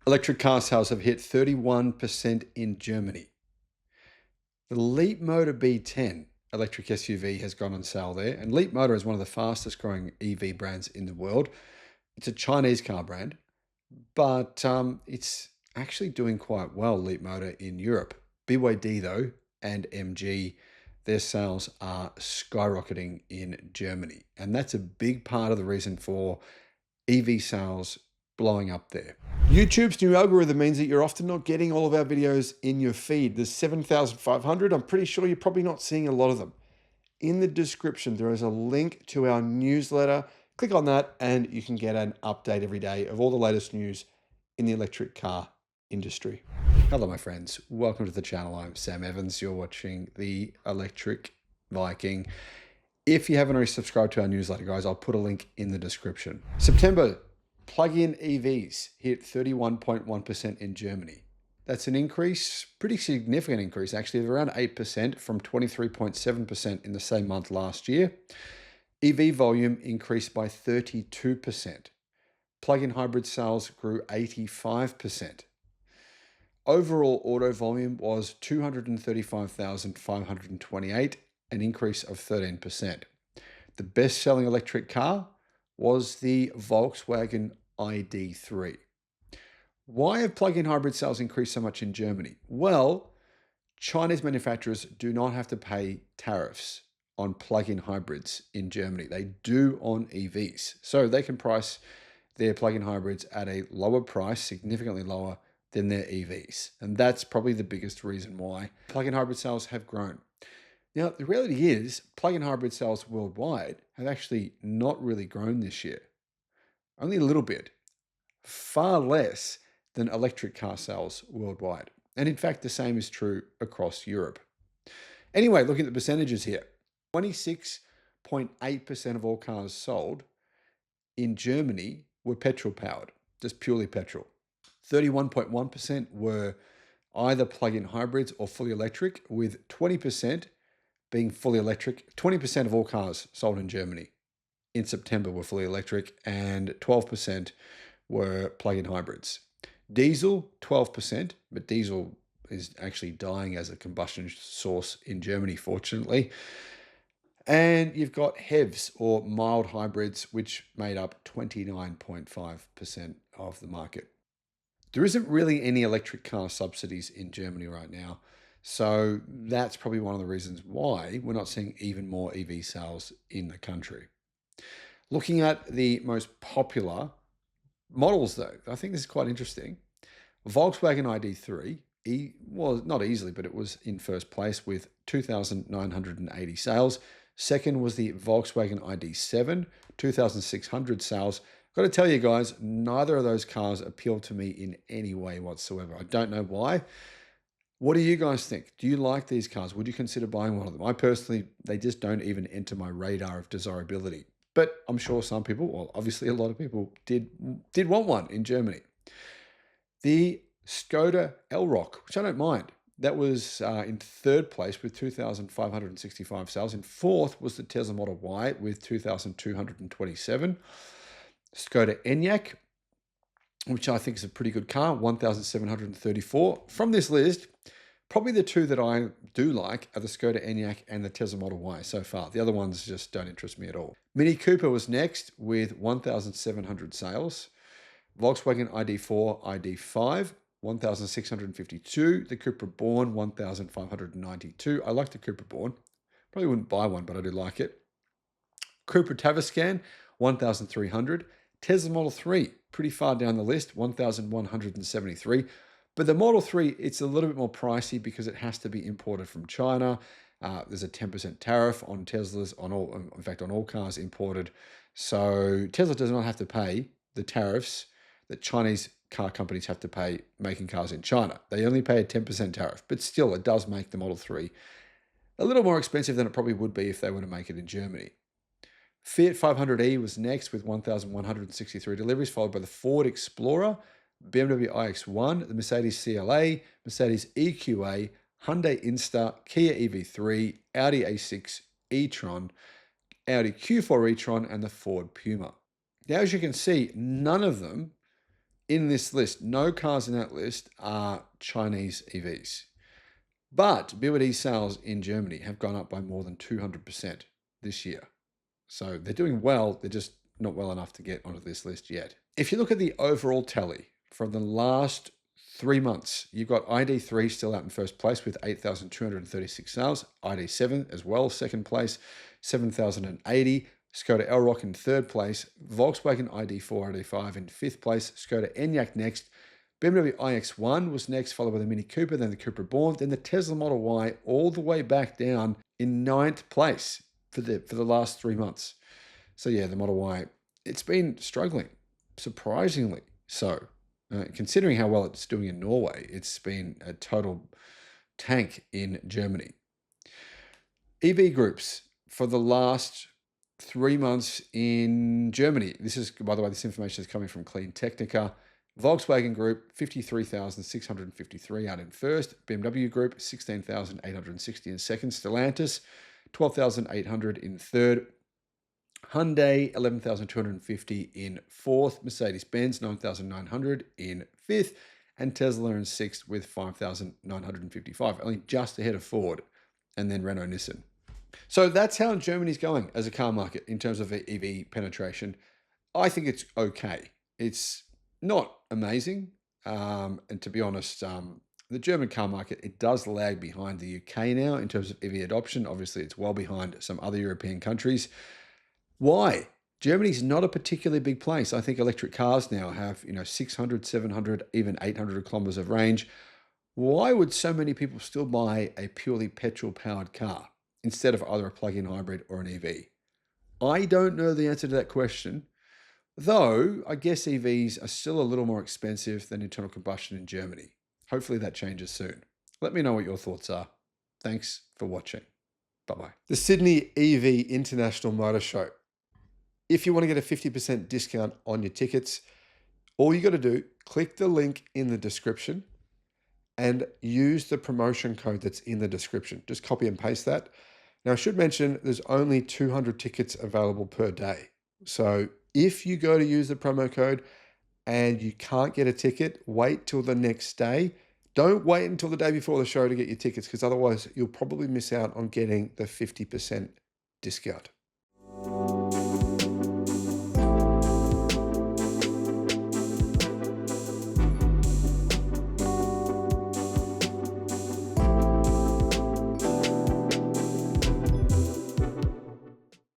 Electric car sales have hit 31% in Germany. The Leap Motor B10 electric SUV has gone on sale there, and Leap Motor is one of the fastest growing EV brands in the world. It's a Chinese car brand, but it's actually doing quite well, Leap Motor in Europe. BYD, though, and MG, their sales are skyrocketing in Germany. And that's a big part of the reason for EV sales blowing up there. YouTube's new algorithm means that you're often not getting all of our videos in your feed. There's 7,500. I'm pretty sure you're probably not seeing a lot of them. In the description, there is a link to our newsletter. Click on that and you can get an update every day of all the latest news in the electric car industry. Hello, my friends. Welcome to the channel. I'm Sam Evans. You're watching the Electric Viking. If you haven't already subscribed to our newsletter, guys, I'll put a link in the description. September, plug-in EVs hit 31.1% in Germany. That's an increase, pretty significant increase actually, of around 8% from 23.7% in the same month last year. EV volume increased by 32%. Plug-in hybrid sales grew 85%. Overall auto volume was 235,528, an increase of 13%. The best-selling electric car was the Volkswagen ID.3. Why have plug-in hybrid sales increased so much in Germany? Well, Chinese manufacturers do not have to pay tariffs on plug-in hybrids in Germany. They do on EVs. So they can price their plug-in hybrids at a lower price, significantly lower than their EVs. And that's probably the biggest reason why plug-in hybrid sales have grown. Now, the reality is plug-in hybrid sales worldwide have actually not really grown this year. Only a little bit. Far less than electric car sales worldwide. And in fact, the same is true across Europe. Anyway, looking at the percentages here. 26.8% of all cars sold in Germany were petrol powered, just purely petrol. 31.1% were either plug-in hybrids or fully electric, with 20% being fully electric. 20% of all cars sold in Germany in September were fully electric, and 12% were plug-in hybrids. Diesel, 12%, but diesel is actually dying as a combustion source in Germany, fortunately. And you've got HEVs, or mild hybrids, which made up 29.5% of the market. There isn't really any electric car subsidies in Germany right now. So that's probably one of the reasons why we're not seeing even more EV sales in the country. Looking at the most popular models, though, I think this is quite interesting. Volkswagen ID.3 was not easily, but it was in first place with 2,980 sales. Second was the Volkswagen ID.7, 2,600 sales. Got to tell you guys, neither of those cars appeal to me in any way whatsoever. I don't know why. What do you guys think? Do you like these cars? Would you consider buying one of them? I personally, they just don't even enter my radar of desirability. But I'm sure some people, well, obviously a lot of people did want one in Germany. The Skoda Elrock, which I don't mind. That was in third place with 2,565 sales. In fourth was the Tesla Model Y with 2,227. Skoda Enyaq, which I think is a pretty good car, 1,734. From this list, probably the two that I do like are the Skoda Enyaq and the Tesla Model Y so far. The other ones just don't interest me at all. Mini Cooper was next with 1,700 sales. Volkswagen ID.4, ID.5, 1,652. The Cupra Born, 1,592. I like the Cupra Born. Probably wouldn't buy one, but I do like it. Cupra Tavascan, 1,300. Tesla Model 3, pretty far down the list, 1,173. But the Model 3, it's a little bit more pricey because it has to be imported from China. There's a 10% tariff on Teslas, in fact, on all cars imported. So Tesla does not have to pay the tariffs that Chinese car companies have to pay making cars in China. They only pay a 10% tariff, but still it does make the Model 3 a little more expensive than it probably would be if they were to make it in Germany. Fiat 500e was next with 1,163 deliveries, followed by the Ford Explorer, BMW iX1, the Mercedes CLA, Mercedes EQA, Hyundai Insta, Kia EV3, Audi A6 e-tron, Audi Q4 e-tron, and the Ford Puma. Now, as you can see, none of them in this list, no cars in that list are Chinese EVs. But BYD sales in Germany have gone up by more than 200% this year. So they're doing well. They're just not well enough to get onto this list yet. If you look at the overall tally from the last 3 months, you've got ID3 still out in first place with 8,236 sales. ID7 as well, second place, 7,080. Skoda Elrock in third place. Volkswagen ID4, ID5 in fifth place. Skoda Enyaq next. BMW iX1 was next, followed by the Mini Cooper, then the Cooper Born, then the Tesla Model Y, all the way back down in ninth place for the last 3 months. So yeah, the Model Y, it's been struggling, surprisingly so. Considering how well it's doing in Norway, it's been a total tank in Germany. EV groups for the last 3 months in Germany. This is, by the way, this information is coming from Clean Technica. Volkswagen Group, 53,653 out in first. BMW Group, 16,860 in second. Stellantis, 12,800 in third. Hyundai, 11,250 in fourth. Mercedes-Benz, 9,900 in fifth. And Tesla in sixth with 5,955, only just ahead of Ford and then Renault Nissan. So that's how Germany's going as a car market in terms of EV penetration. I think it's okay. It's not amazing. And to be honest, the German car market, it does lag behind the UK now in terms of EV adoption. Obviously, it's well behind some other European countries. Why? Germany's not a particularly big place. I think electric cars now have, 600, 700, even 800 kilometers of range. Why would so many people still buy a purely petrol-powered car instead of either a plug-in hybrid or an EV? I don't know the answer to that question. Though, I guess EVs are still a little more expensive than internal combustion in Germany. Hopefully that changes soon. Let me know what your thoughts are. Thanks for watching. Bye-bye. The Sydney EV International Motor Show. If you want to get a 50% discount on your tickets, all you got to do, click the link in the description and use the promotion code that's in the description. Just copy and paste that. Now, I should mention there's only 200 tickets available per day. So if you go to use the promo code and you can't get a ticket, wait till the next day. Don't wait until the day before the show to get your tickets, because otherwise you'll probably miss out on getting the 50% discount.